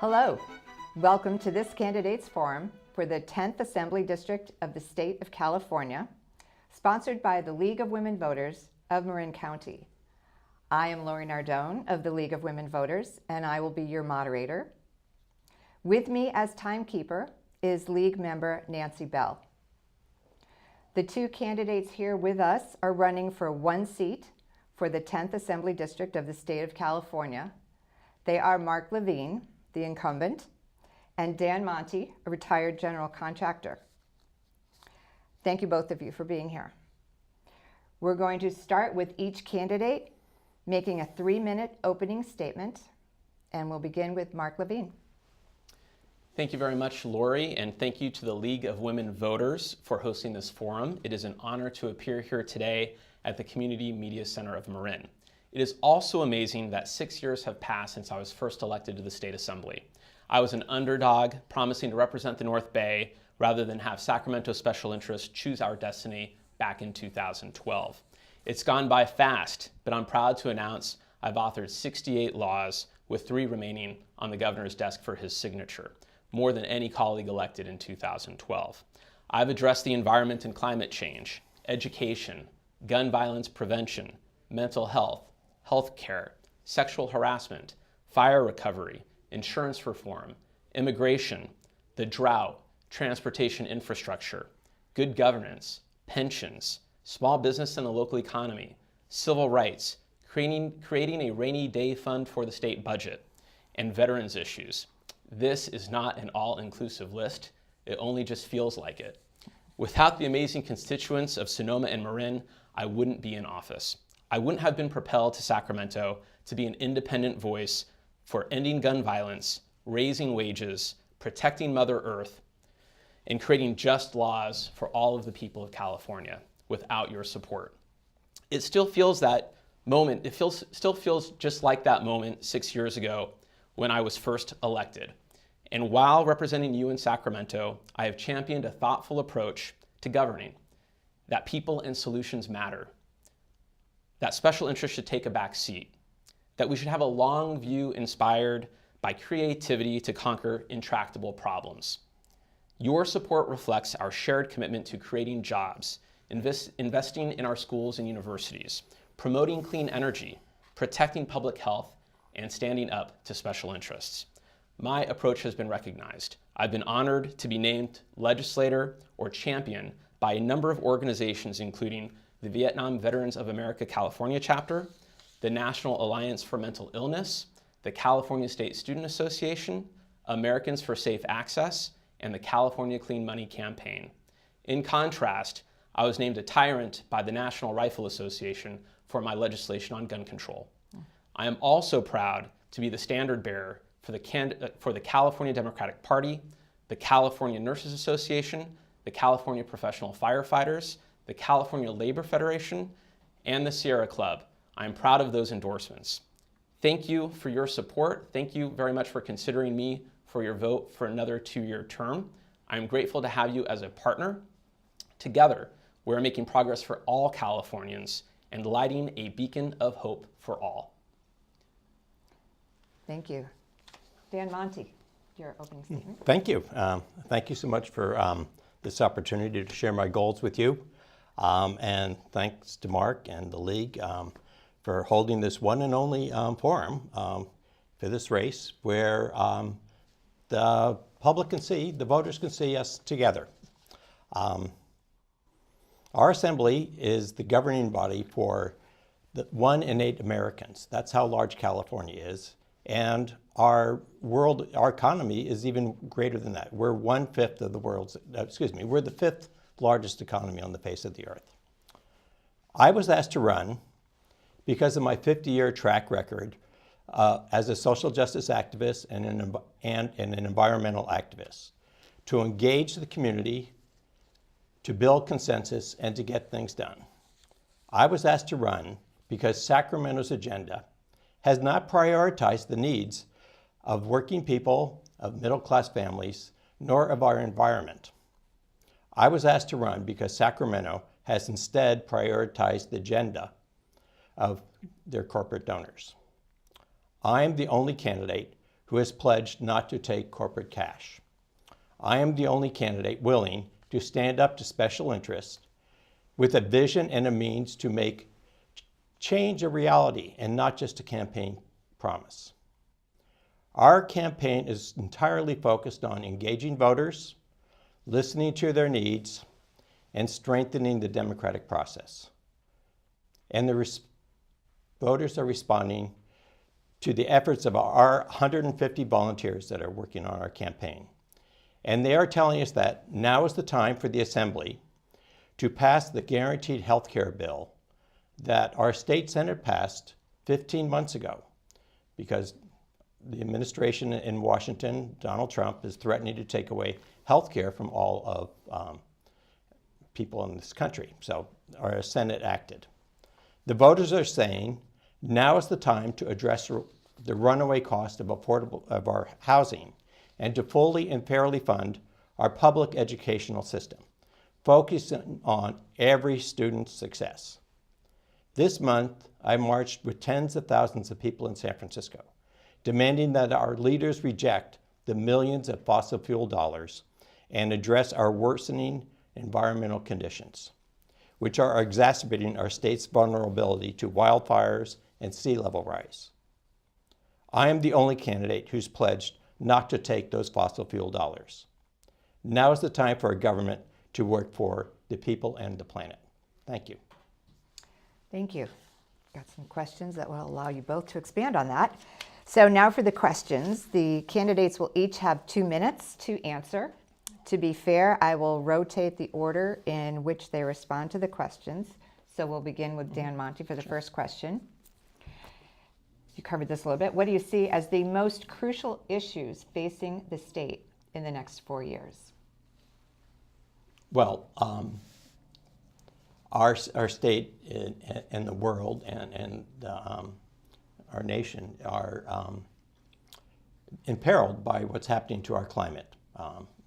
Hello, welcome to this Candidates Forum for the 10th Assembly District of the State of California, sponsored by the League of Women Voters of Marin County. I am Lori Nardone of the League of Women Voters, and I will be your moderator. With me as timekeeper is League member Nancy Bell. The two candidates here with us are running for one seat for the 10th Assembly District of the State of California. They are Marc Levine, the incumbent, and Dan Monte, a retired general contractor. Thank you both of you for being here. We're going to start with each candidate making a 3-minute opening statement, and we'll begin with Marc Levine. Thank you very much, Lori, and thank you to the League of Women Voters for hosting this forum. It is an honor to appear here today at the Community Media Center of Marin. It is also amazing that 6 years have passed since I was first elected to the State Assembly. I was an underdog, promising to represent the North Bay rather than have Sacramento special interests choose our destiny back in 2012. It's gone by fast, but I'm proud to announce I've authored 68 laws with 3 remaining on the governor's desk for his signature, more than any colleague elected in 2012. I've addressed the environment and climate change, education, gun violence prevention, mental health, health care, sexual harassment, fire recovery, insurance reform, immigration, the drought, transportation infrastructure, good governance, pensions, small business and the local economy, civil rights, creating a rainy day fund for the state budget, and veterans issues. This is not an all-inclusive list. It only just feels like it. Without the amazing constituents of Sonoma and Marin, I wouldn't be in office. I wouldn't have been propelled to Sacramento to be an independent voice for ending gun violence, raising wages, protecting Mother Earth, and creating just laws for all of the people of California without your support. It still feels that moment, still feels just like that moment 6 years ago when I was first elected. And while representing you in Sacramento, I have championed a thoughtful approach to governing, that people and solutions matter, that special interests should take a back seat, that we should have a long view inspired by creativity to conquer intractable problems. Your support reflects our shared commitment to creating jobs, investing in our schools and universities, promoting clean energy, protecting public health, and standing up to special interests. My approach has been recognized. I've been honored to be named legislator or champion by a number of organizations, including the Vietnam Veterans of America California chapter, the National Alliance for Mental Illness, the California State Student Association, Americans for Safe Access, and the California Clean Money Campaign. In contrast, I was named a tyrant by the National Rifle Association for my legislation on gun control. I am also proud to be the standard bearer for the California Democratic Party, the California Nurses Association, the California Professional Firefighters, the California Labor Federation, and the Sierra Club. I'm proud of those endorsements. Thank you for your support. Thank you very much for considering me for your vote for another 2-year term. I'm grateful to have you as a partner. Together, we're making progress for all Californians and lighting a beacon of hope for all. Thank you. Dan Monte, your opening statement. Thank you. Thank you so much for this opportunity to share my goals with you. And thanks to Marc and the League for holding this one and only forum for this race where the public can see, the voters can see us together. Our assembly is the governing body for 1 in 8 Americans. That's how large California is. And our economy is even greater than that. We're 1/5 of the world's, we're the 5th largest economy on the face of the earth. I was asked to run because of my 50-year track record as a social justice activist and an environmental activist, to engage the community, to build consensus, and to get things done. I was asked to run because Sacramento's agenda has not prioritized the needs of working people, of middle-class families, nor of our environment. I was asked to run because Sacramento has instead prioritized the agenda of their corporate donors. I am the only candidate who has pledged not to take corporate cash. I am the only candidate willing to stand up to special interests with a vision and a means to make change a reality and not just a campaign promise. Our campaign is entirely focused on engaging voters, listening to their needs, and strengthening the democratic process. And the voters are responding to the efforts of our 150 volunteers that are working on our campaign. And they are telling us that now is the time for the Assembly to pass the guaranteed health care bill that our state Senate passed 15 months ago, because the administration in Washington, Donald Trump, is threatening to take away health care from all of people in this country. So our Senate acted. The voters are saying now is the time to address the runaway cost of our housing and to fully and fairly fund our public educational system, focusing on every student's success. This month, I marched with tens of thousands of people in San Francisco, demanding that our leaders reject the millions of fossil fuel dollars and address our worsening environmental conditions, which are exacerbating our state's vulnerability to wildfires and sea level rise. I am the only candidate who's pledged not to take those fossil fuel dollars. Now is the time for our government to work for the people and the planet. Thank you. Thank you. Got some questions that will allow you both to expand on that. So now for the questions. The candidates will each have 2 minutes to answer. To be fair, I will rotate the order in which they respond to the questions. So we'll begin with Dan Monte for the first question. You covered this a little bit. What do you see as the most crucial issues facing the state in the next 4 years? Well, our state and the world and our nation are imperiled by what's happening to our climate.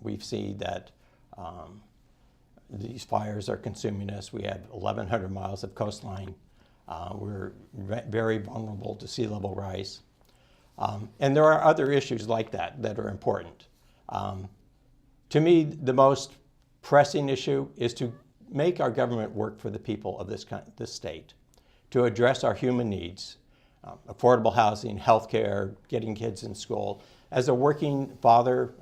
We see that these fires are consuming us. We have 1,100 miles of coastline. We're very vulnerable to sea level rise. And there are other issues like that are important. To me, the most pressing issue is to make our government work for the people of this state, to address our human needs, affordable housing, healthcare, getting kids in school. As a working father,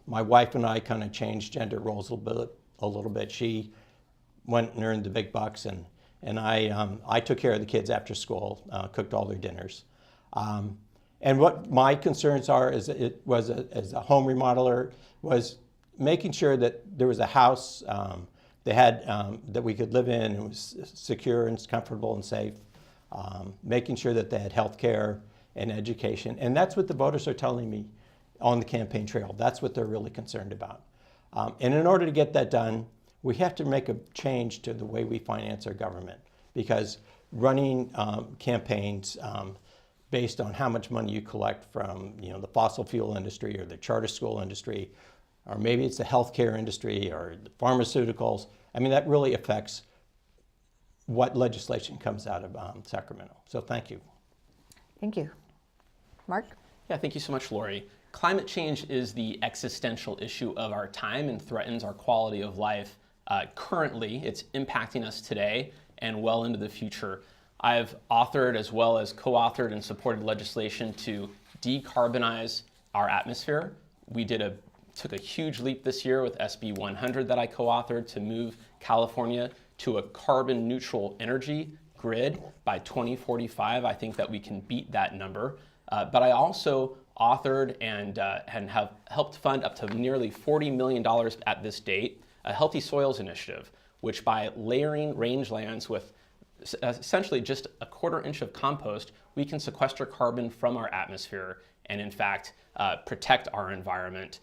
my wife and I kind of changed gender roles a little bit. She went and earned the big bucks, and I took care of the kids after school, cooked all their dinners. And what my concerns are as a home remodeler was making sure that there was a house they had that we could live in and was secure and comfortable and safe, making sure that they had health care and education. And that's what the voters are telling me on the campaign trail. That's what they're really concerned about. And in order to get that done, we have to make a change to the way we finance our government, because running campaigns based on how much money you collect from the fossil fuel industry or the charter school industry, or maybe it's the healthcare industry or the pharmaceuticals, I mean, that really affects what legislation comes out of Sacramento. So thank you. Thank you. Marc? Yeah, thank you so much, Lori. Climate change is the existential issue of our time and threatens our quality of life. Currently, it's impacting us today and well into the future. I've authored as well as co-authored and supported legislation to decarbonize our atmosphere. We took a huge leap this year with SB 100 that I co-authored to move California to a carbon neutral energy grid by 2045. I think that we can beat that number. But I also authored and have helped fund up to nearly $40 million at this date, a Healthy Soils Initiative, which by layering rangelands with essentially just a 1/4 inch of compost, we can sequester carbon from our atmosphere and in fact protect our environment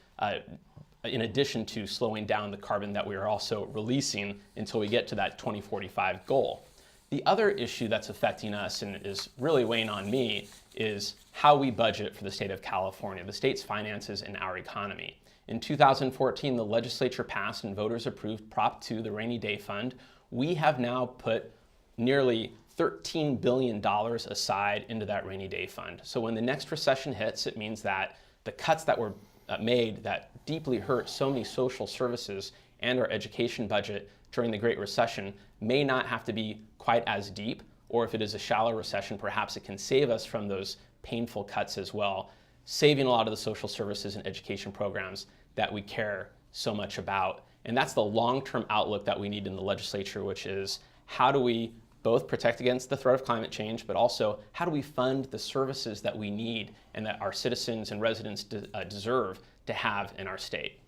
in addition to slowing down the carbon that we are also releasing until we get to that 2045 goal. The other issue that's affecting us and is really weighing on me is how we budget for the state of California, the state's finances and our economy. In 2014, the legislature passed and voters approved Prop 2, the Rainy Day Fund. We have now put nearly $13 billion aside into that rainy day fund. So when the next recession hits, it means that the cuts that were made that deeply hurt so many social services and our education budget during the Great Recession may not have to be quite as deep, or if it is a shallow recession, perhaps it can save us from those painful cuts as well, saving a lot of the social services and education programs that we care so much about. And that's the long-term outlook that we need in the legislature, which is how do we both protect against the threat of climate change, but also how do we fund the services that we need and that our citizens and residents deserve to have in our state?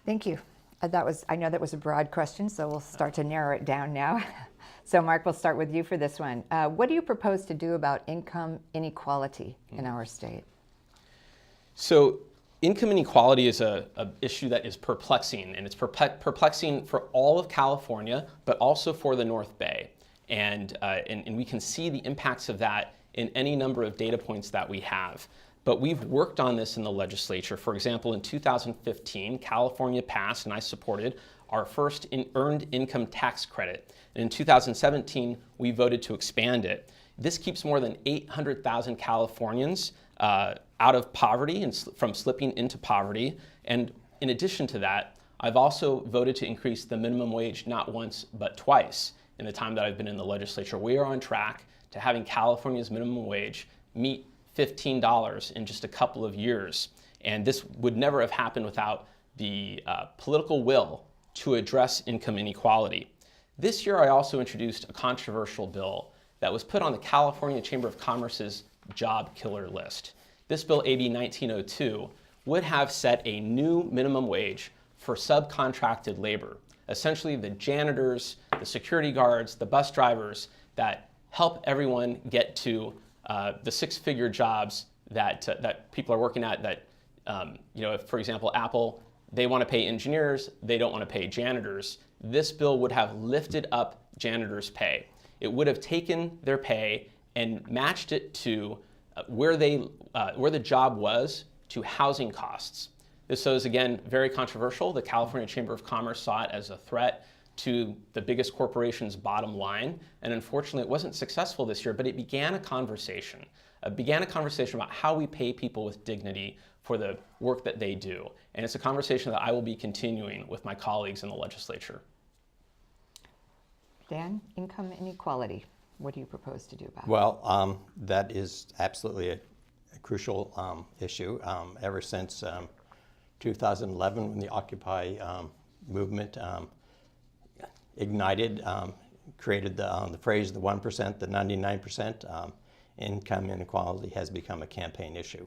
Thank you. I know that was a broad question, so we'll start to narrow it down now. So Mark, we'll start with you for this one. What do you propose to do about income inequality in our state? So income inequality is an issue that is perplexing, and it's perplexing for all of California, but also for the North Bay. And we can see the impacts of that in any number of data points that we have. But we've worked on this in the legislature. For example, in 2015, California passed, and I supported, our first earned income tax credit. And in 2017, we voted to expand it. This keeps more than 800,000 Californians out of poverty and from slipping into poverty. And in addition to that, I've also voted to increase the minimum wage not once, but twice in the time that I've been in the legislature. We are on track to having California's minimum wage meet $15 in just a couple of years. And this would never have happened without the political will to address income inequality. This year, I also introduced a controversial bill that was put on the California Chamber of Commerce's job killer list. This bill, AB 1902, would have set a new minimum wage for subcontracted labor, essentially the janitors, the security guards, the bus drivers that help everyone get to the six-figure jobs that people are working at. That if, for example, Apple, they want to pay engineers, they don't want to pay janitors. This bill would have lifted up janitors' pay. It would have taken their pay and matched it to where the job was to housing costs. This is, again, very controversial. The California Chamber of Commerce saw it as a threat to the biggest corporation's bottom line. And unfortunately, it wasn't successful this year, but it began a conversation. About how we pay people with dignity for the work that they do. And it's a conversation that I will be continuing with my colleagues in the legislature. Dan, income inequality, what do you propose to do about it? Well, that is absolutely a crucial issue. Ever since 2011, when the Occupy movement ignited, created the phrase, the 1%, the 99%, income inequality has become a campaign issue.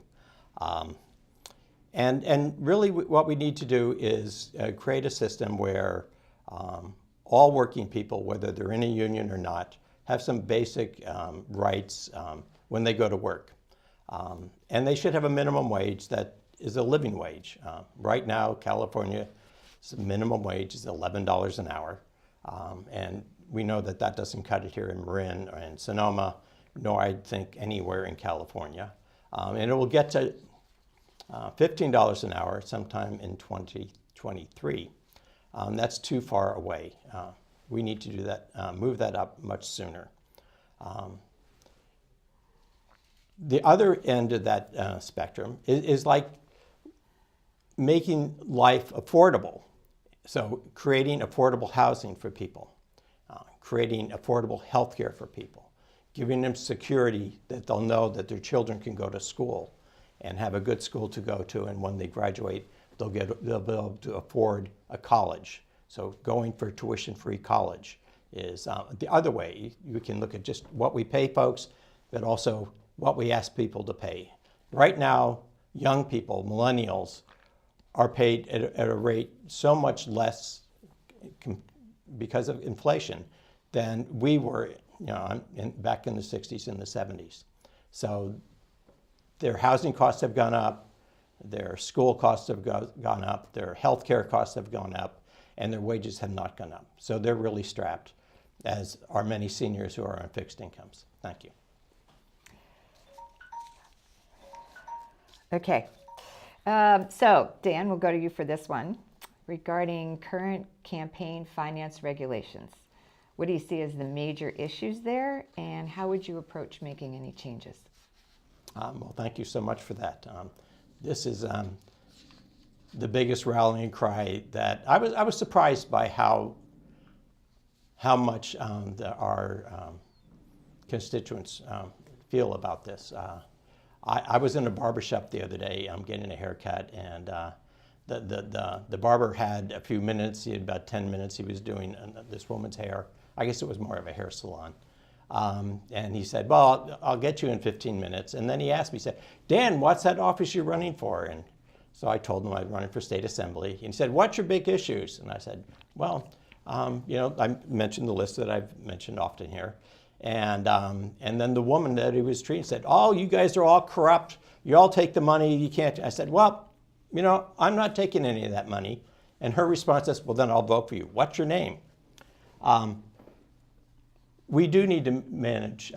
And really what we need to do is create a system where all working people, whether they're in a union or not, have some basic rights when they go to work. And they should have a minimum wage that is a living wage. Right now, California's minimum wage is $11 an hour. And we know that that doesn't cut it here in Marin or in Sonoma, nor I think anywhere in California. And it will get to $15 an hour sometime in 2023. That's too far away. We need to do that, move that up much sooner. The other end of that spectrum is like making life affordable. So creating affordable housing for people, creating affordable health care for people, giving them security that they'll know that their children can go to school and have a good school to go to, and when they graduate, they'll be able to afford a college. So going for tuition-free college is the other way. You can look at just what we pay folks, but also what we ask people to pay. Right now, young people, millennials, are paid at a rate so much less because of inflation than we were back in the 60s and the 70s. So their housing costs have gone up, their school costs have gone up, their health care costs have gone up, and their wages have not gone up. So they're really strapped, as are many seniors who are on fixed incomes. Thank you. Okay. So, Dan, we'll go to you for this one. Regarding current campaign finance regulations, What do you see as the major issues there, and how would you approach making any changes? Well, thank you so much for that. This is the biggest rallying cry that I was surprised by how much our constituents feel about this. I was in a barbershop the other day. I'm getting a haircut, and the barber had a few minutes. He had about 10 minutes. He was doing this woman's hair. I guess it was more of a hair salon. And he said, well, I'll get you in 15 minutes. And then he asked me, he said, Dan, what's that office you're running for? And so I told him I'm running for state assembly. And he said, what's your big issues? And I said, well, I mentioned the list that I've mentioned often here. And then the woman that he was treating said, oh, you guys are all corrupt. You all take the money. You can't. I said, well, I'm not taking any of that money. And her response is, well, then I'll vote for you. What's your name? We do need to manage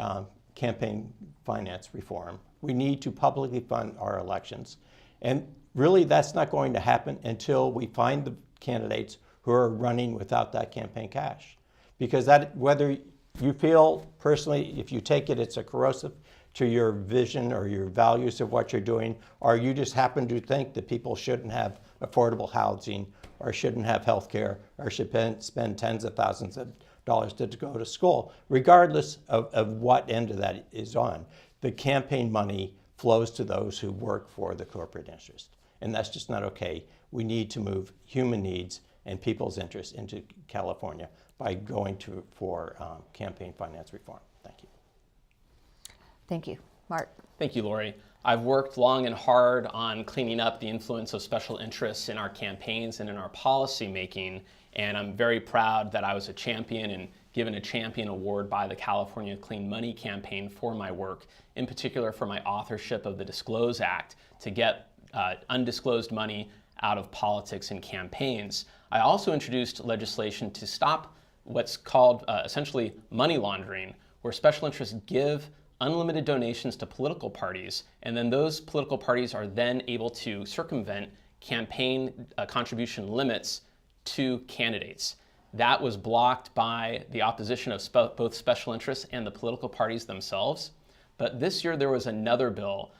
campaign finance reform. We need to publicly fund our elections. And really, that's not going to happen until we find the candidates who are running without that campaign cash. Because that, whether you feel personally, if you take it, it's a corrosive to your vision or your values of what you're doing, or you just happen to think that people shouldn't have affordable housing or shouldn't have health care or should spend tens of thousands of dollars to go to school, regardless of what end of that is on, the campaign money flows to those who work for the corporate interest. And that's just not okay. We need to move human needs and people's interests into California by going for campaign finance reform. Thank you. Thank you. Marc. Thank you, Lori. I've worked long and hard on cleaning up the influence of special interests in our campaigns and in our policy making, and I'm very proud that I was a champion and given a champion award by the California Clean Money Campaign for my work, in particular for my authorship of the Disclose Act to get undisclosed money out of politics and campaigns. I also introduced legislation to stop what's called essentially money laundering, where special interests give unlimited donations to political parties, and then those political parties are then able to circumvent campaign contribution limits to candidates. That was blocked by the opposition of both special interests and the political parties themselves. But this year there was another bill,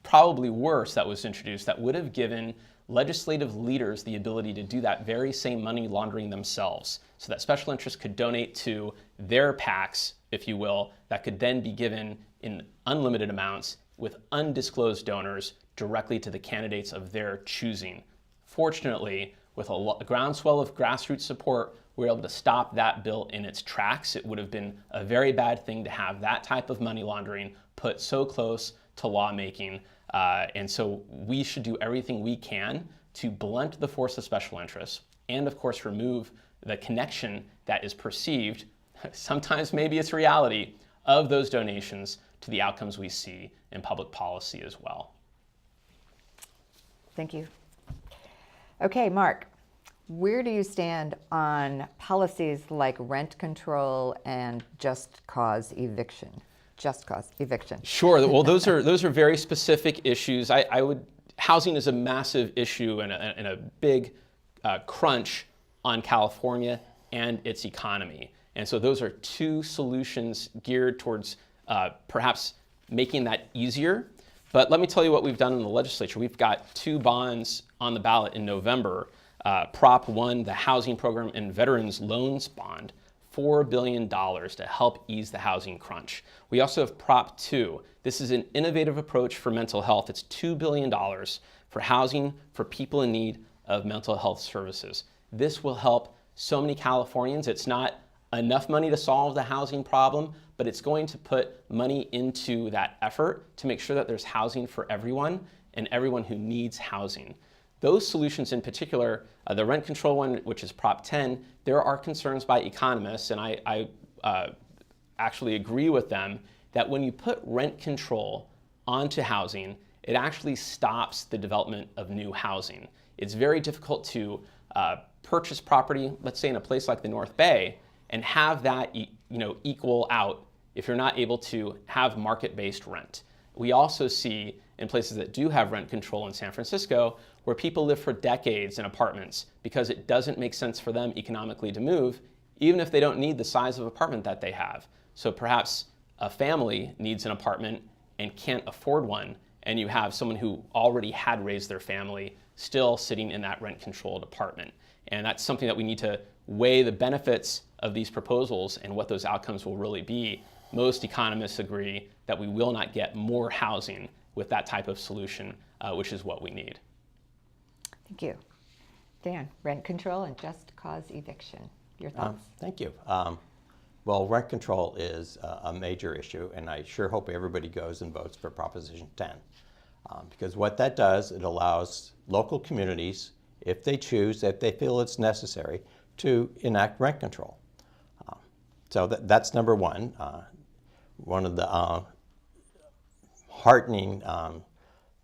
probably worse, that was introduced that would have given legislative leaders the ability to do that very same money laundering themselves, so that special interests could donate to their PACs, if you will, that could then be given in unlimited amounts with undisclosed donors directly to the candidates of their choosing. Fortunately, with a groundswell of grassroots support, we were able to stop that bill in its tracks. It would have been a very bad thing to have that type of money laundering put so close to lawmaking. And so we should do everything we can to blunt the force of special interests and, of course, remove the connection that is perceived, sometimes maybe it's reality, of those donations to the outcomes we see in public policy as well. Thank you. Okay, Marc, where do you stand on policies like rent control and just cause eviction? Just cause eviction. Sure. Well, those are very specific issues. Housing is a massive issue and a big crunch on California and its economy. And so those are two solutions geared towards perhaps making that easier. But let me tell you what we've done in the legislature. We've got two bonds on the ballot in November. Prop 1, the Housing Program and Veterans Loans Bond, $4 billion to help ease the housing crunch. We also have Prop 2. This is an innovative approach for mental health. It's $2 billion for housing for people in need of mental health services. This will help so many Californians. It's not enough money to solve the housing problem, but it's going to put money into that effort to make sure that there's housing for everyone and everyone who needs housing. Those solutions in particular, the rent control one, which is Prop 10, there are concerns by economists, and I actually agree with them, that when you put rent control onto housing, it actually stops the development of new housing. It's very difficult to purchase property, let's say in a place like the North Bay, and have that equal out if you're not able to have market-based rent. We also see in places that do have rent control in San Francisco where people live for decades in apartments because it doesn't make sense for them economically to move, even if they don't need the size of apartment that they have. So perhaps a family needs an apartment and can't afford one, and you have someone who already had raised their family still sitting in that rent-controlled apartment. And that's something that we need to weigh the benefits of these proposals and what those outcomes will really be. Most economists agree that we will not get more housing with that type of solution, which is what we need. Thank you. Dan, rent control and just cause eviction. Your thoughts? Thank you. Well, rent control is a major issue, and I sure hope everybody goes and votes for Proposition 10. Because what that does, it allows local communities, if they choose, if they feel it's necessary, to enact rent control. So that's number one. One of the heartening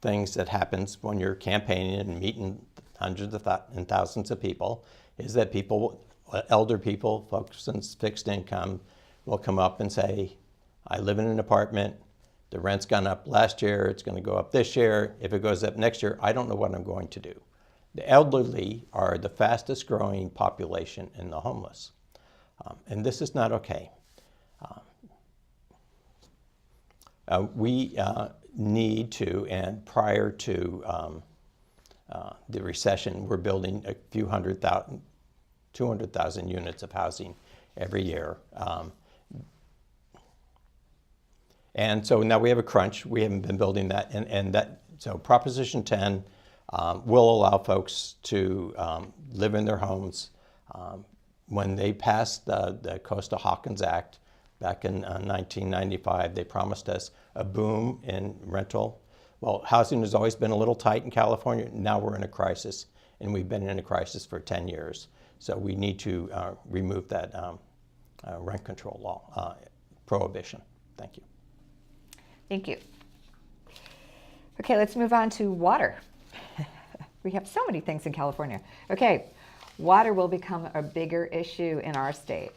things that happens when you're campaigning and meeting hundreds of and thousands of people is that people, elder people, folks on fixed income, will come up and say, I live in an apartment, the rent's gone up last year, it's going to go up this year. If it goes up next year, I don't know what I'm going to do. The elderly are the fastest growing population in the homeless. And this is not okay. We need to, and prior to the recession, we're building a few 200,000 units of housing every year. And so now we have a crunch. We haven't been building that. So Proposition 10 will allow folks to live in their homes. When they passed the Costa-Hawkins Act back in 1995, they promised us a boom in rental. Well, housing has always been a little tight in California. Now we're in a crisis, and we've been in a crisis for 10 years. So we need to remove that rent control law, prohibition. Thank you. Thank you. Okay, let's move on to water. We have so many things in California. Okay, water will become a bigger issue in our state.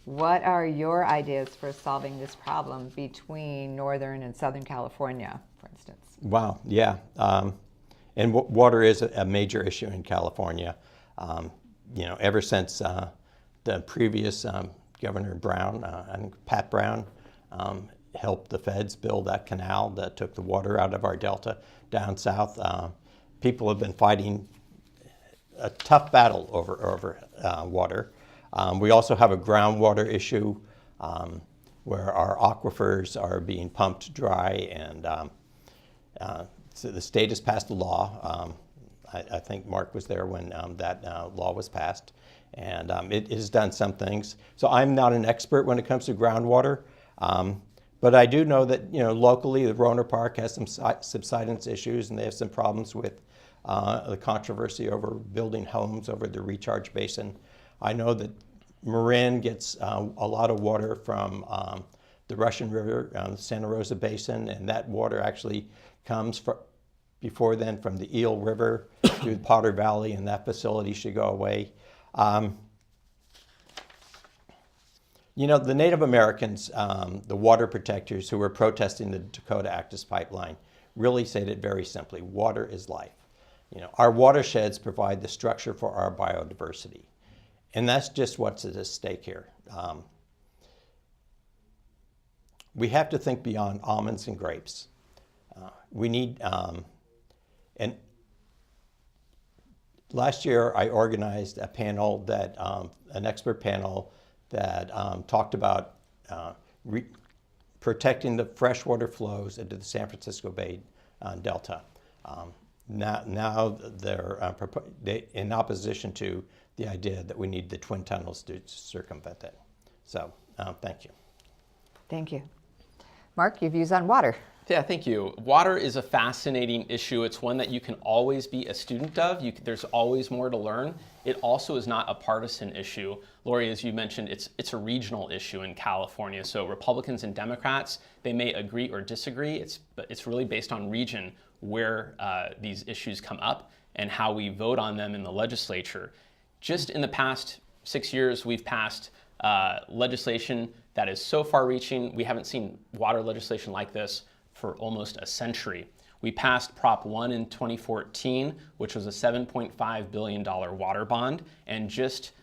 What are your ideas for solving this problem between Northern and Southern California, for instance? Wow, yeah. And water is a major issue in California. Ever since the previous Governor Brown, and Pat Brown, helped the feds build that canal that took the water out of our delta down south. People have been fighting a tough battle over water. We also have a groundwater issue where our aquifers are being pumped dry, and so the state has passed a law. I think Marc was there when that law was passed, and it has done some things. So I'm not an expert when it comes to groundwater, but I do know that locally the Roner Park has some subsidence issues, and they have some problems with the controversy over building homes over the recharge basin. I know that Marin gets a lot of water from the Russian River, the Santa Rosa Basin, and that water actually comes before then from the Eel River through the Potter Valley, and that facility should go away. The Native Americans, the water protectors who were protesting the Dakota Access Pipeline, really said it very simply: water is life. Our watersheds provide the structure for our biodiversity. And that's just what's at stake here. We have to think beyond almonds and grapes. We need, and last year I organized a panel an expert panel that talked about protecting the freshwater flows into the San Francisco Bay Delta. Now they're in opposition to the idea that we need the twin tunnels to circumvent it. So, thank you. Thank you. Marc, your views on water? Yeah, thank you. Water is a fascinating issue. It's one that you can always be a student of. There's always more to learn. It also is not a partisan issue. Lori, as you mentioned, it's a regional issue in California. So Republicans and Democrats, they may agree or disagree, but it's really based on region where these issues come up and how we vote on them in the legislature. Just in the past 6 years, we've passed legislation that is so far-reaching. We haven't seen water legislation like this for almost a century. We passed Prop 1 in 2014, which was a $7.5 billion water bond, and just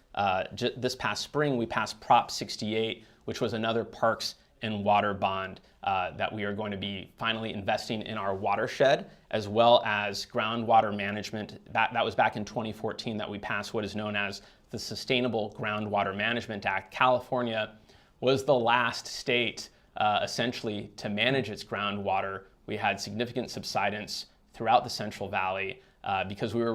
this past spring, we passed Prop 68, which was another parks and water bond that we are going to be finally investing in our watershed, as well as groundwater management. That was back in 2014 that we passed what is known as the Sustainable Groundwater Management Act. California was the last state essentially to manage its groundwater. We had significant subsidence throughout the Central Valley because we were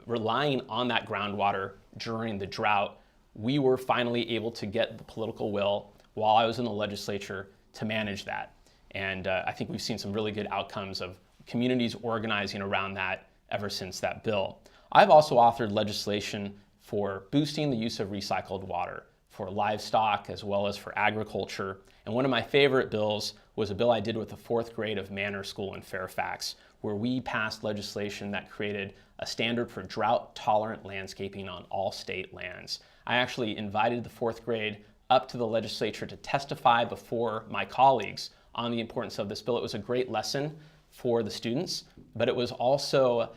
relying on that groundwater during the drought. We were finally able to get the political will while I was in the legislature to manage that. And I think we've seen some really good outcomes of communities organizing around that ever since that bill. I've also authored legislation for boosting the use of recycled water for livestock as well as for agriculture. And one of my favorite bills was a bill I did with the 4th grade of Manor School in Fairfax, where we passed legislation that created a standard for drought-tolerant landscaping on all state lands. I actually invited the 4th grade up to the legislature to testify before my colleagues on the importance of this bill. It was a great lesson for the students, but it was also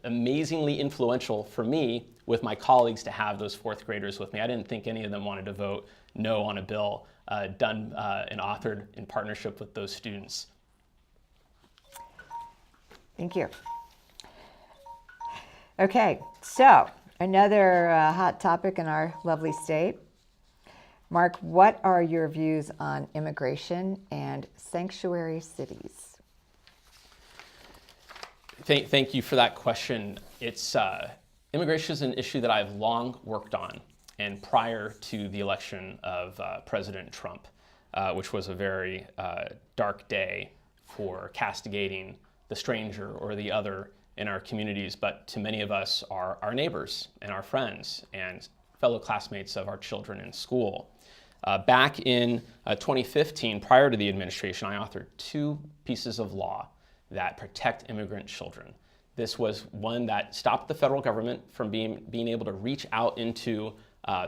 amazingly influential for me with my colleagues to have those 4th graders with me. I didn't think any of them wanted to vote no on a bill done and authored in partnership with those students. Thank you. Okay, so another hot topic in our lovely state. Marc, what are your views on immigration and sanctuary cities? Thank you for that question. Immigration is an issue that I've long worked on, and prior to the election of President Trump, which was a very dark day for castigating the stranger or the other in our communities, but to many of us are our neighbors and our friends and fellow classmates of our children in school. Back in 2015, prior to the administration, I authored 2 pieces of law that protect immigrant children. This was one that stopped the federal government from being able to reach out into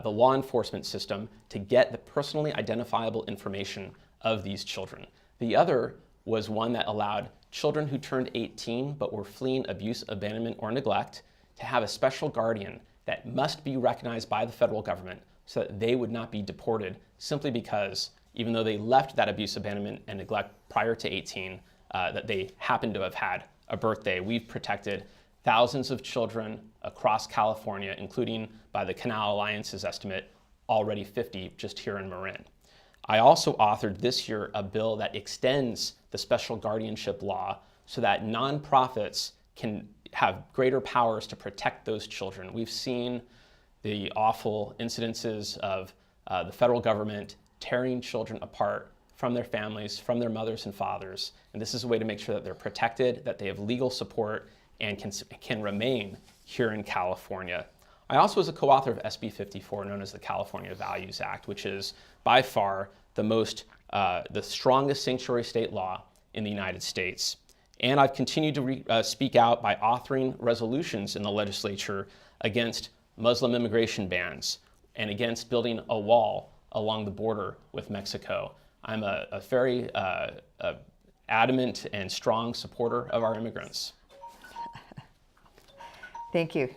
the law enforcement system to get the personally identifiable information of these children. The other was one that allowed children who turned 18 but were fleeing abuse, abandonment, or neglect to have a special guardian that must be recognized by the federal government so that they would not be deported simply because, even though they left that abuse, abandonment, and neglect prior to 18, that they happened to have had a birthday. We've protected thousands of children across California, including, by the Canal Alliance's estimate, already 50 just here in Marin. I also authored this year a bill that extends the special guardianship law so that nonprofits can have greater powers to protect those children. We've seen the awful incidences of the federal government tearing children apart from their families, from their mothers and fathers. And this is a way to make sure that they're protected, that they have legal support, and can remain here in California. I also was a co-author of SB 54, known as the California Values Act, which is by far the strongest sanctuary state law in the United States. And I've continued to speak out by authoring resolutions in the legislature against Muslim immigration bans and against building a wall along the border with Mexico. I'm a very adamant and strong supporter of our immigrants. Thank you.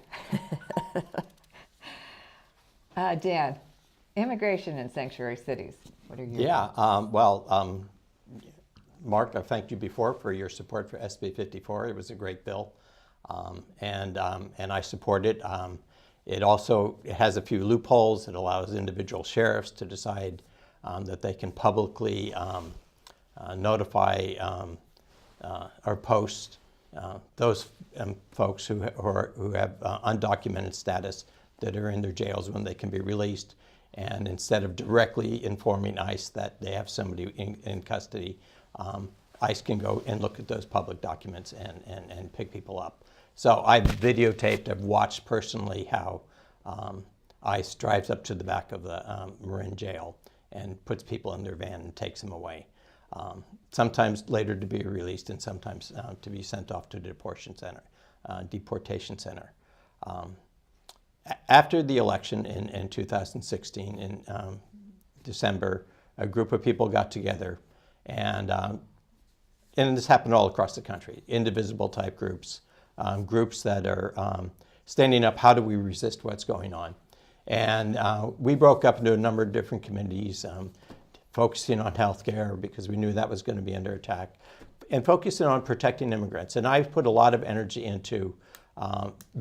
Dan, immigration and sanctuary cities, what are your Yeah, Marc, I thanked you before for your support for SB 54. It was a great bill, and I support it. It also has a few loopholes. It allows individual sheriffs to decide that they can publicly notify or post those folks who have undocumented status that are in their jails when they can be released. And instead of directly informing ICE that they have somebody in custody, ICE can go and look at those public documents and pick people up. So I've videotaped, I've watched personally how ICE drives up to the back of the Marin jail and puts people in their van and takes them away. Sometimes later to be released and sometimes to be sent off to the deportation center. After the election in 2016, in December, a group of people got together and this happened all across the country, indivisible type groups, groups that are standing up, how do we resist what's going on? And we broke up into a number of different committees, focusing on healthcare because we knew that was going to be under attack, and focusing on protecting immigrants. And I've put a lot of energy into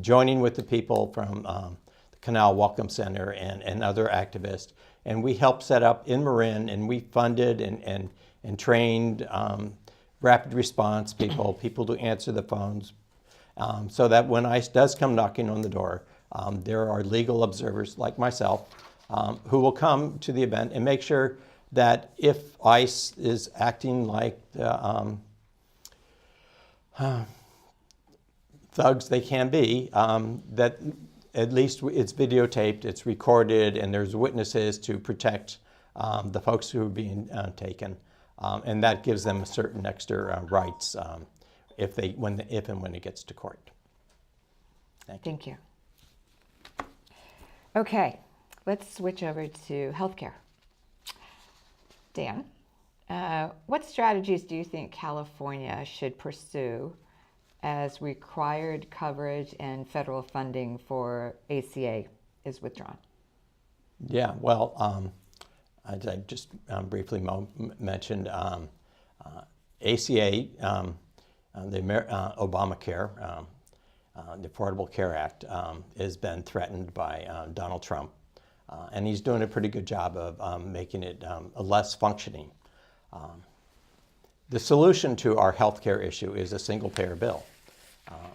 joining with the people from the Canal Welcome Center and other activists. And we helped set up in Marin, and we funded and trained rapid response people to answer the phones, so that when ICE does come knocking on the door, there are legal observers like myself who will come to the event and make sure that if ICE is acting like the thugs they can be, that at least it's videotaped, it's recorded, and there's witnesses to protect the folks who are being taken. And that gives them certain extra rights if and when it gets to court. Thank you. Okay, let's switch over to healthcare. Dan, what strategies do you think California should pursue as required coverage and federal funding for ACA is withdrawn? Yeah, well, as I just briefly mentioned, ACA, the Obamacare, the Affordable Care Act, has been threatened by Donald Trump. And he's doing a pretty good job of making it less functioning. The solution to our health care issue is a single-payer bill.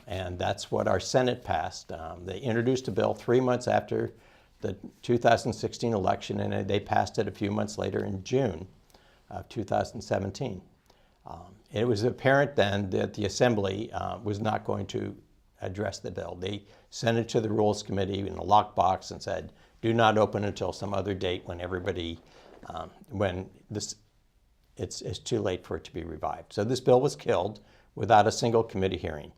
And that's what our Senate passed. They introduced a bill 3 months after the 2016 election, and they passed it a few months later in June of 2017. It was apparent then that the Assembly was not going to address the bill. They sent it to the Rules Committee in a lockbox and said, do not open until some other date when everybody, it's too late for it to be revived. So this bill was killed without a single committee hearing.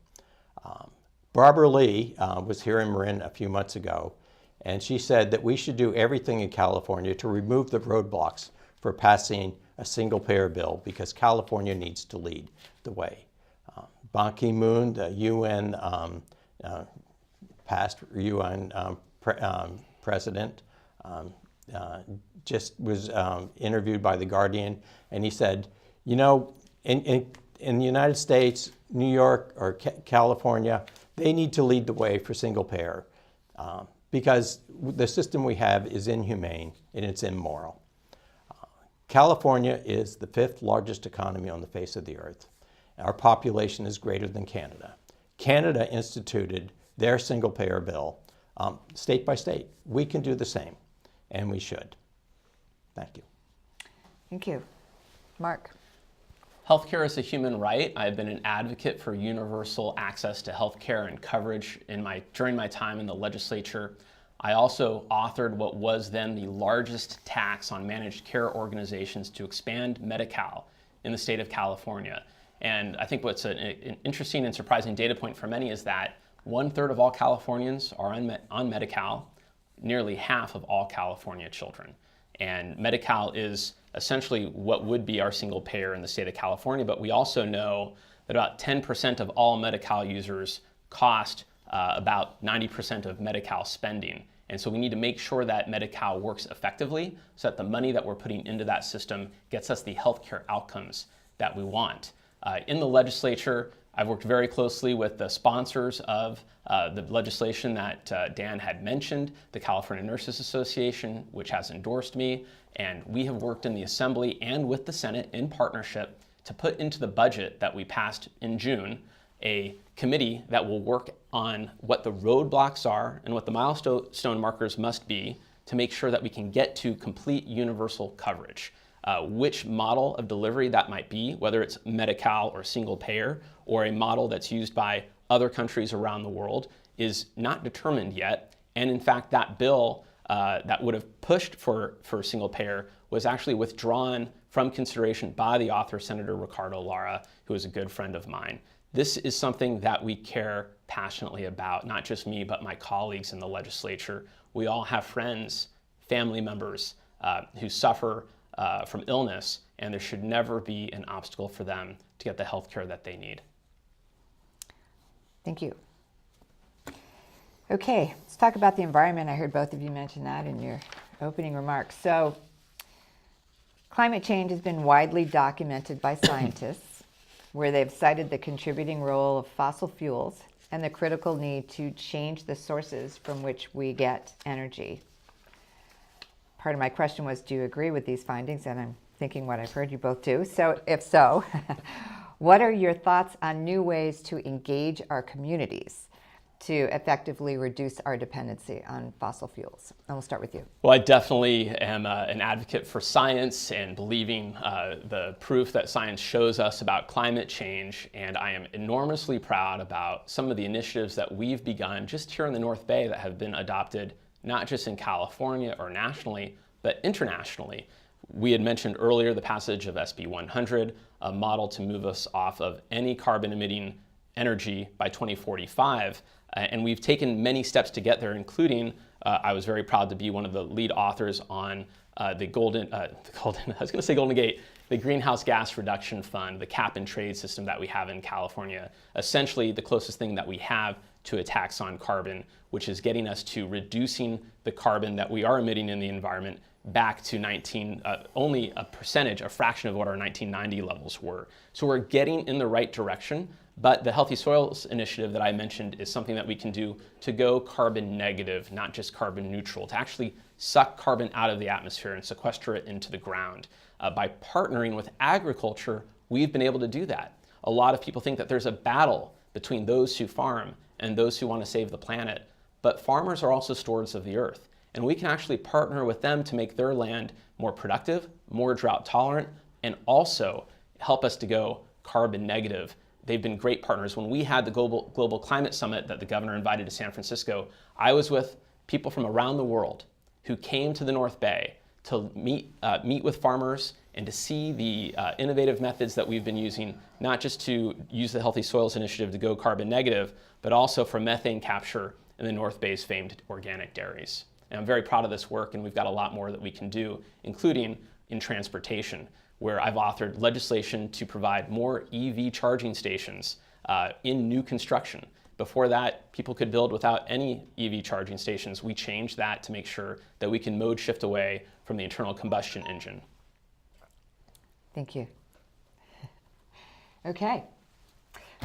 Barbara Lee was here in Marin a few months ago, and she said that we should do everything in California to remove the roadblocks for passing a single-payer bill because California needs to lead the way. Ban Ki-moon, the UN past UN president, just was interviewed by The Guardian, and he said, you know, in the United States, New York or California, they need to lead the way for single payer because the system we have is inhumane and it's immoral. California is the 5th largest economy on the face of the earth. Our population is greater than Canada. Canada instituted their single payer bill state by state. We can do the same, and we should. Thank you. Thank you. Marc. Healthcare is a human right. I've been an advocate for universal access to healthcare and coverage during my time in the legislature. I also authored what was then the largest tax on managed care organizations to expand Medi-Cal in the state of California. And I think what's an interesting and surprising data point for many is that 1/3 of all Californians are on Medi-Cal, nearly half of all California children. And Medi-Cal is essentially what would be our single payer in the state of California, but we also know that about 10% of all Medi-Cal users cost about 90% of Medi-Cal spending. And so we need to make sure that Medi-Cal works effectively so that the money that we're putting into that system gets us the healthcare outcomes that we want. In the legislature, I've worked very closely with the sponsors of the legislation that Dan had mentioned, the California Nurses Association, which has endorsed me, and we have worked in the Assembly and with the Senate in partnership to put into the budget that we passed in June a committee that will work on what the roadblocks are and what the milestone markers must be to make sure that we can get to complete universal coverage. Which model of delivery that might be, whether it's Medi-Cal or single payer, or a model that's used by other countries around the world, is not determined yet. And in fact, that bill that would have pushed for single payer was actually withdrawn from consideration by the author, Senator Ricardo Lara, who is a good friend of mine. This is something that we care passionately about, not just me, but my colleagues in the legislature. We all have friends, family members who suffer from illness, and there should never be an obstacle for them to get the health care that they need. Thank you. Okay, let's talk about the environment. I heard both of you mention that in your opening remarks. So, climate change has been widely documented by scientists, where they've cited the contributing role of fossil fuels and the critical need to change the sources from which we get energy. Part of my question was, do you agree with these findings? And I'm thinking what I've heard you both do. So if so, what are your thoughts on new ways to engage our communities to effectively reduce our dependency on fossil fuels? And we'll start with you. Well, I definitely am an advocate for science and believing the proof that science shows us about climate change. And I am enormously proud about some of the initiatives that we've begun just here in the North Bay that have been adopted, not just in California or nationally, but internationally. We had mentioned earlier the passage of SB 100, a model to move us off of any carbon-emitting energy by 2045. And we've taken many steps to get there, including I was very proud to be one of the lead authors on the Golden Gate, the Greenhouse Gas Reduction Fund, the cap and trade system that we have in California. Essentially, the closest thing that we have to a tax on carbon, which is getting us to reducing the carbon that we are emitting in the environment back to only a percentage, a fraction of what our 1990 levels were. So we're getting in the right direction. But the Healthy Soils Initiative that I mentioned is something that we can do to go carbon negative, not just carbon neutral, to actually suck carbon out of the atmosphere and sequester it into the ground. By partnering with agriculture, we've been able to do that. A lot of people think that there's a battle between those who farm and those who want to save the planet. But farmers are also stewards of the earth. And we can actually partner with them to make their land more productive, more drought tolerant, and also help us to go carbon negative. They've been great partners. When we had the Global Climate Summit that the governor invited to San Francisco, I was with people from around the world who came to the North Bay to meet with farmers and to see the innovative methods that we've been using, not just to use the Healthy Soils Initiative to go carbon negative, but also for methane capture in the North Bay's famed organic dairies. And I'm very proud of this work, and we've got a lot more that we can do, including in transportation, where I've authored legislation to provide more EV charging stations in new construction. Before that, people could build without any EV charging stations. We changed that to make sure that we can mode shift away from the internal combustion engine. Thank you. Okay.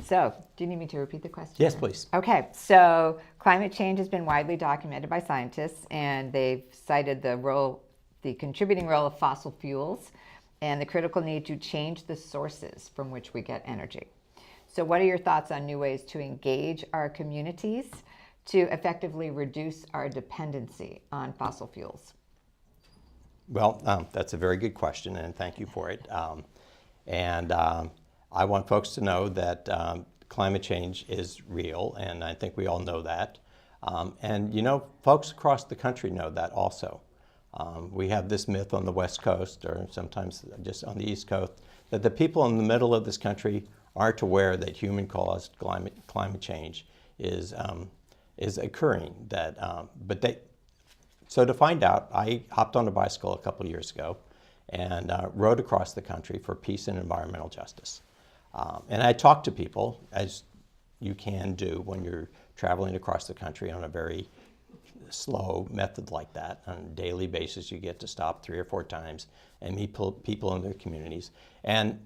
So, do you need me to repeat the question? Yes, please. Okay. So, climate change has been widely documented by scientists, and they've cited the contributing role of fossil fuels and the critical need to change the sources from which we get energy. So what are your thoughts on new ways to engage our communities to effectively reduce our dependency on fossil fuels? Well, that's a very good question, and thank you for it. I want folks to know that climate change is real, and I think we all know that. And you know, folks across the country know that also. We have this myth on the West Coast, or sometimes just on the East Coast, that the people in the middle of this country aren't aware that human-caused climate change is occurring. So to find out, I hopped on a bicycle a couple of years ago and rode across the country for peace and environmental justice. And I talked to people, as you can do when you're traveling across the country on a very slow method like that. On a daily basis, you get to stop 3 or 4 times and meet people in their communities. And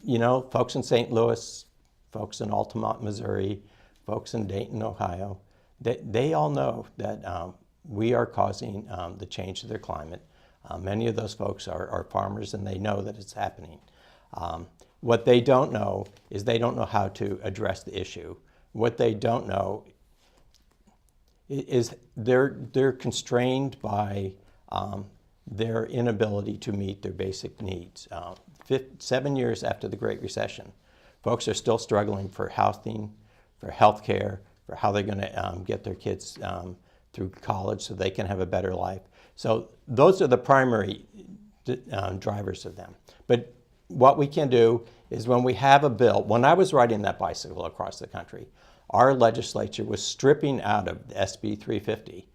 you know, folks in St. Louis, folks in Altamont, Missouri, folks in Dayton, Ohio, they all know that we are causing the change to their climate. Many of those folks are farmers, and they know that it's happening. What they don't know is they don't know how to address the issue. What they don't know is they're constrained by their inability to meet their basic needs. 7 years after the Great Recession, folks are still struggling for housing, for health care, for how they're going to get their kids through college so they can have a better life. So those are the primary drivers of them. But what we can do is when we have a bill, when I was riding that bicycle across the country, our legislature was stripping out of SB 350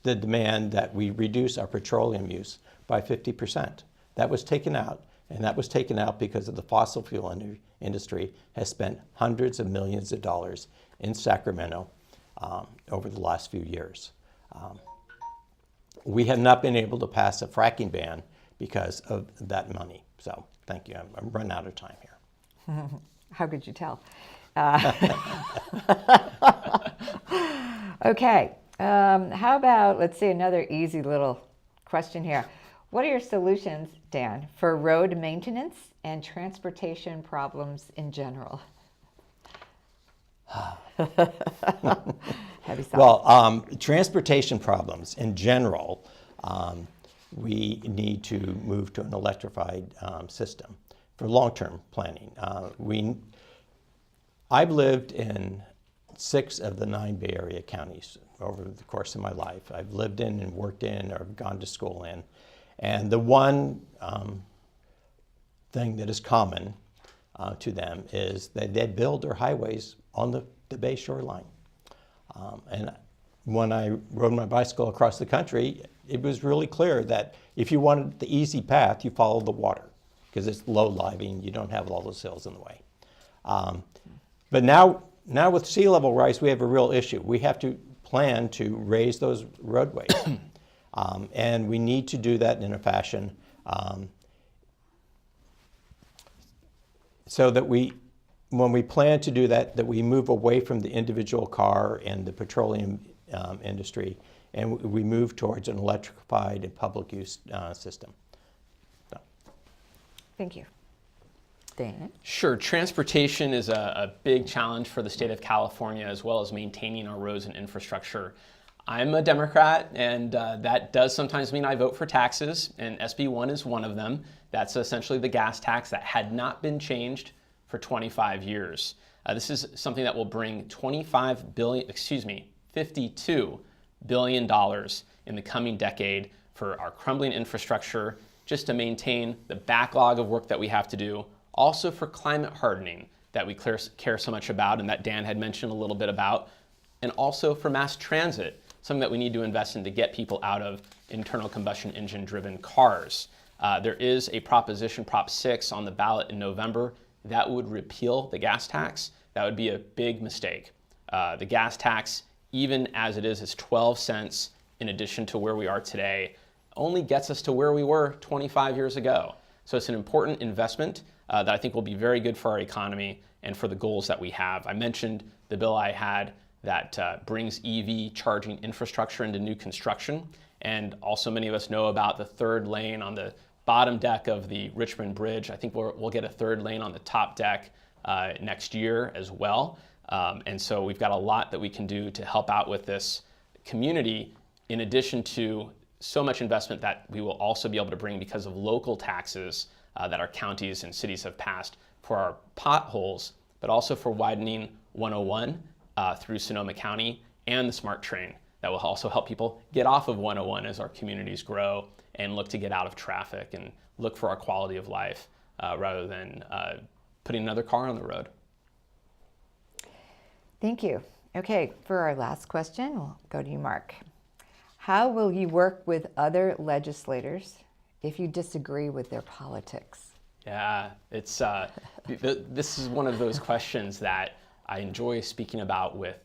the demand that we reduce our petroleum use by 50%. That was taken out, And that was taken out because of the fossil fuel industry has spent hundreds of millions of dollars in Sacramento over the last few years. We have not been able to pass a fracking ban because of that money. So thank you. I'm running out of time here. How could you tell? Okay. How about, let's see, another easy little question here. What are your solutions, Dan, for road maintenance and transportation problems in general? Heavy sigh. Well, transportation problems in general, we need to move to an electrified system for long-term planning. I've lived in 6 of the 9 Bay Area counties over the course of my life. I've lived in and worked in or gone to school in. And the one thing that is common to them is that they build their highways on the bay shoreline. And when I rode my bicycle across the country, it was really clear that if you wanted the easy path, you follow the water because it's low-lying, you don't have all those hills in the way. But now with sea level rise, we have a real issue. We have to plan to raise those roadways. And we need to do that in a fashion so that when we plan to do that, we move away from the individual car and the petroleum industry, and we move towards an electrified and public use system. So. Thank you. Dan? Sure. Transportation is a big challenge for the state of California, as well as maintaining our roads and infrastructure. I'm a Democrat, and that does sometimes mean I vote for taxes, and SB 1 is one of them. That's essentially the gas tax that had not been changed for 25 years. This is something that will bring $52 billion in the coming decade for our crumbling infrastructure, just to maintain the backlog of work that we have to do, also for climate hardening that we care so much about and that Dan had mentioned a little bit about, and also for mass transit, something that we need to invest in to get people out of internal combustion engine driven cars. There is a proposition, Prop 6, on the ballot in November that would repeal the gas tax. That would be a big mistake. The gas tax, even as it is 12 cents in addition to where we are today, only gets us to where we were 25 years ago. So it's an important investment that I think will be very good for our economy and for the goals that we have. I mentioned the bill I had that brings EV charging infrastructure into new construction. And also many of us know about the 3rd lane on the bottom deck of the Richmond Bridge. I think we'll get a 3rd lane on the top deck next year as well. And so we've got a lot that we can do to help out with this community, in addition to so much investment that we will also be able to bring because of local taxes that our counties and cities have passed for our potholes, but also for widening 101 through Sonoma County, and the SMART train that will also help people get off of 101 as our communities grow and look to get out of traffic and look for our quality of life rather than putting another car on the road. Thank you. Okay, for our last question, we'll go to you, Marc. How will you work with other legislators if you disagree with their politics? Yeah, it's this is one of those questions that I enjoy speaking about with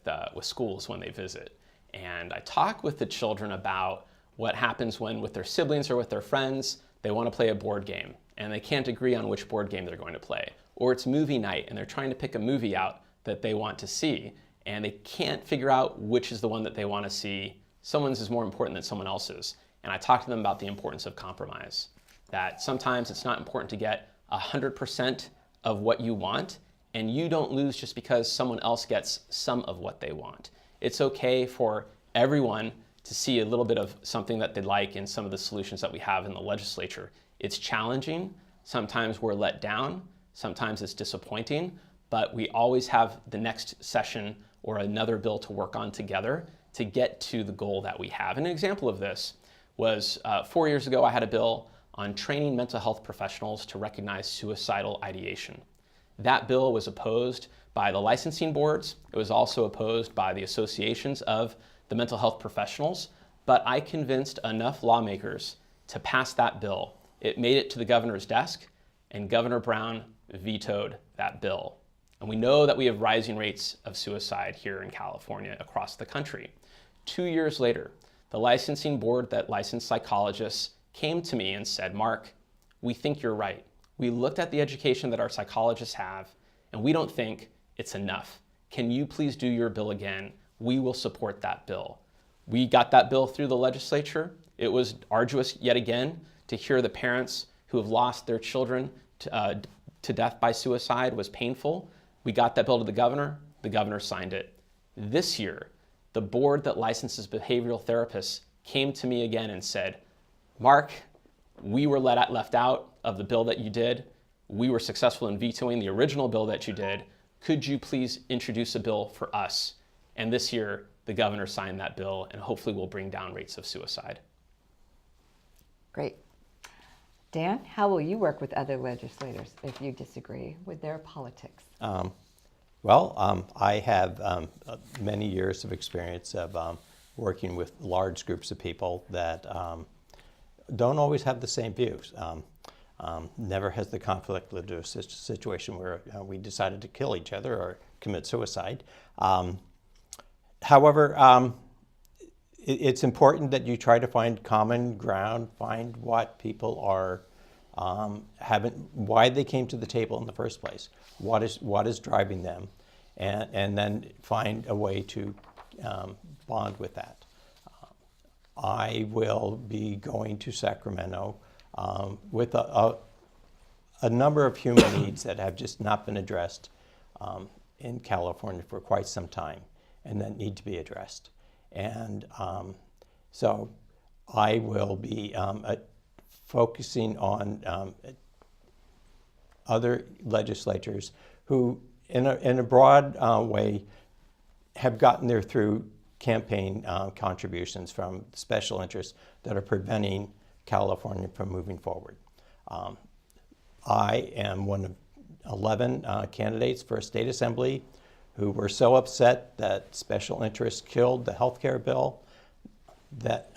schools when they visit. And I talk with the children about what happens when, with their siblings or with their friends, they want to play a board game and they can't agree on which board game they're going to play. Or it's movie night and they're trying to pick a movie out that they want to see and they can't figure out which is the one that they want to see. Someone's is more important than someone else's. And I talk to them about the importance of compromise. That sometimes it's not important to get 100% of what you want, and you don't lose just because someone else gets some of what they want. It's okay for everyone to see a little bit of something that they like in some of the solutions that we have in the legislature. It's challenging. Sometimes we're let down. Sometimes it's disappointing. But we always have the next session or another bill to work on together to get to the goal that we have. And an example of this was 4 years ago, I had a bill on training mental health professionals to recognize suicidal ideation. That bill was opposed by the licensing boards. It was also opposed by the associations of the mental health professionals, but I convinced enough lawmakers to pass that bill. It made it to the governor's desk. and Governor Brown vetoed that bill. And we know that we have rising rates of suicide here in California across the country. 2 years later, the licensing board that licensed psychologists came to me and said, Mark, we think you're right. We looked at the education that our psychologists have, and we don't think it's enough. Can you please do your bill again? We will support that bill. We got that bill through the legislature. It was arduous yet again to hear the parents who have lost their children to death by suicide was painful. We got that bill to the governor signed it. This year, the board that licenses behavioral therapists came to me again and said, Mark, we were left out of the bill that you did. We were successful in vetoing the original bill that you did. Could you please introduce a bill for us? And this year, the governor signed that bill, and hopefully will bring down rates of suicide. Great. Dan, how will you work with other legislators if you disagree with their politics? I have many years of experience of working with large groups of people that don't always have the same views. Never has the conflict led to a situation where we decided to kill each other or commit suicide. However, it's important that you try to find common ground, find what people are why they came to the table in the first place, what is driving them, and then find a way to bond with that. I will be going to Sacramento with a number of human needs that have just not been addressed in California for quite some time, and that need to be addressed. And so I will be focusing on other legislators who, in a broad way, have gotten there through campaign contributions from special interests that are preventing California from moving forward. I am one of 11 candidates for a state assembly who were so upset that special interests killed the health care bill,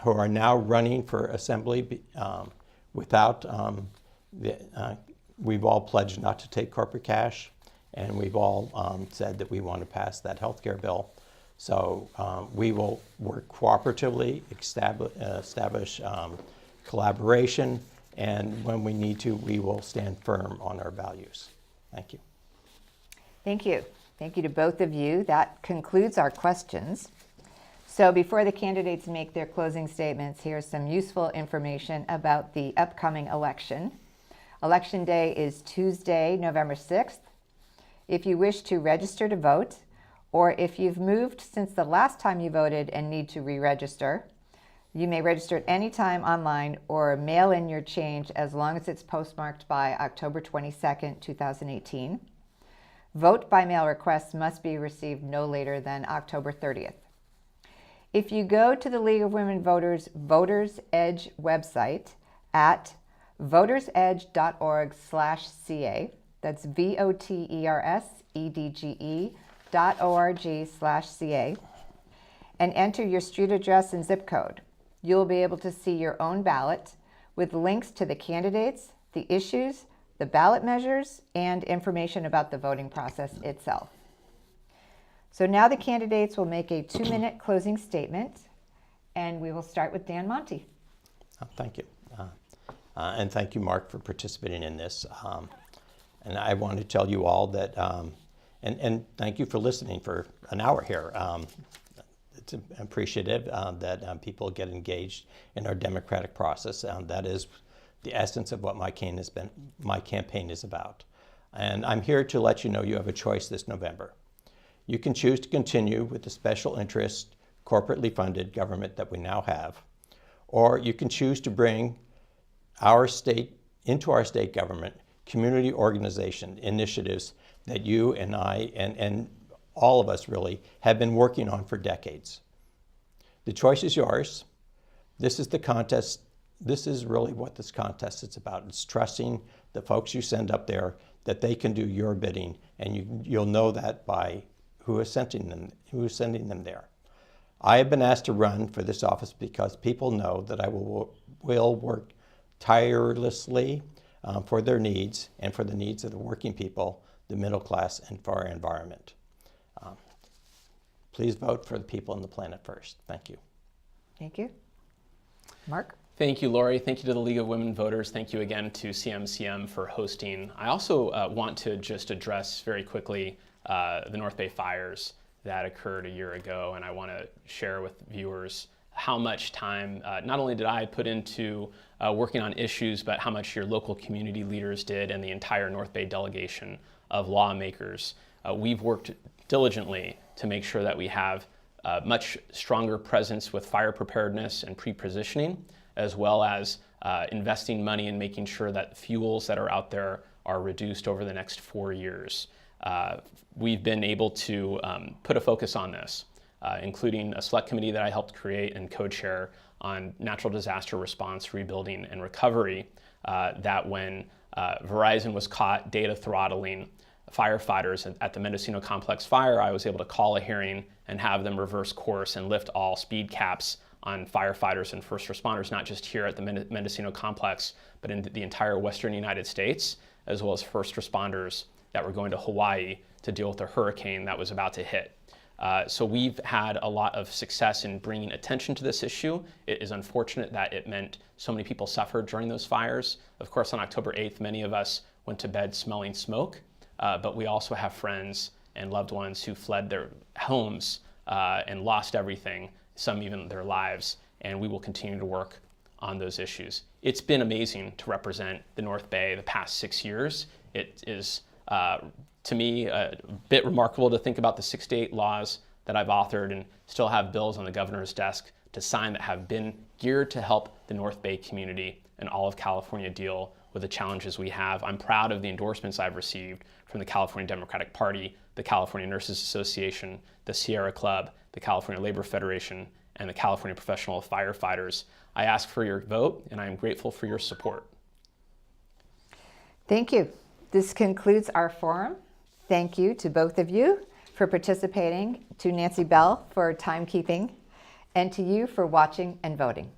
who are now running for assembly without, we've all pledged not to take corporate cash, and we've all said that we want to pass that health care bill. So we will work cooperatively, establish collaboration, and when we need to, we will stand firm on our values. Thank you. Thank you. Thank you to both of you. That concludes our questions. So before the candidates make their closing statements, here's some useful information about the upcoming election. Election day is Tuesday, November 6th. If you wish to register to vote, or if you've moved since the last time you voted and need to re-register, you may register at any time online or mail in your change as long as it's postmarked by October 22nd, 2018. Vote by mail requests must be received no later than October 30th. If you go to the League of Women Voters Voters Edge website at votersedge.org/ca, that's votersedge.org/ca, and enter your street address and zip code, you'll be able to see your own ballot with links to the candidates, the issues, the ballot measures, and information about the voting process itself. So now the candidates will make a 2-minute closing statement, and we will start with Dan Monte. Thank you. And thank you, Mark, for participating in this. And I want to tell you all that, and thank you for listening for an hour here. It's appreciative that people get engaged in our democratic process. That is the essence of what my campaign is about. And I'm here to let you know you have a choice this November. You can choose to continue with the special interest, corporately funded government that we now have, or you can choose to bring into our state government community organization initiatives that you and I and all of us really have been working on for decades. The choice is yours. This is the contest. This is really what this contest is about. It's trusting the folks you send up there that they can do your bidding, and you'll know that by who is sending them there. I have been asked to run for this office because people know that I will work tirelessly for their needs and for the needs of the working people, the middle class, and for our environment. Please vote for the people and the planet first. Thank you. Thank you. Marc? Thank you, Lori. Thank you to the League of Women Voters. Thank you again to CMCM for hosting. I also want to just address very quickly the North Bay fires that occurred a year ago, and I want to share with viewers how much time not only did I put into working on issues, but how much your local community leaders did and the entire North Bay delegation of lawmakers. We've worked diligently to make sure that we have a much stronger presence with fire preparedness and pre-positioning, as well as investing money in making sure that fuels that are out there are reduced over the next 4 years. We've been able to put a focus on this, including a select committee that I helped create and co-chair on natural disaster response, rebuilding, and recovery, that when Verizon was caught data throttling firefighters at the Mendocino Complex fire, I was able to call a hearing and have them reverse course and lift all speed caps on firefighters and first responders, not just here at the Mendocino Complex, but in the entire western United States, as well as first responders that were going to Hawaii to deal with a hurricane that was about to hit. So we've had a lot of success in bringing attention to this issue. It is unfortunate that it meant so many people suffered during those fires. Of course, on October 8th, many of us went to bed smelling smoke, but we also have friends and loved ones who fled their homes and lost everything, some even their lives, and we will continue to work on those issues. It's been amazing to represent the North Bay the past 6 years. It is, to me, a bit remarkable to think about the 6 to 8 laws that I've authored and still have bills on the governor's desk to sign that have been geared to help the North Bay community and all of California deal with the challenges we have. I'm proud of the endorsements I've received from the California Democratic Party, the California Nurses Association, the Sierra Club, the California Labor Federation, and the California Professional Firefighters. I ask for your vote, and I am grateful for your support. Thank you. This concludes our forum. Thank you to both of you for participating, to Nancy Bell for timekeeping, and to you for watching and voting.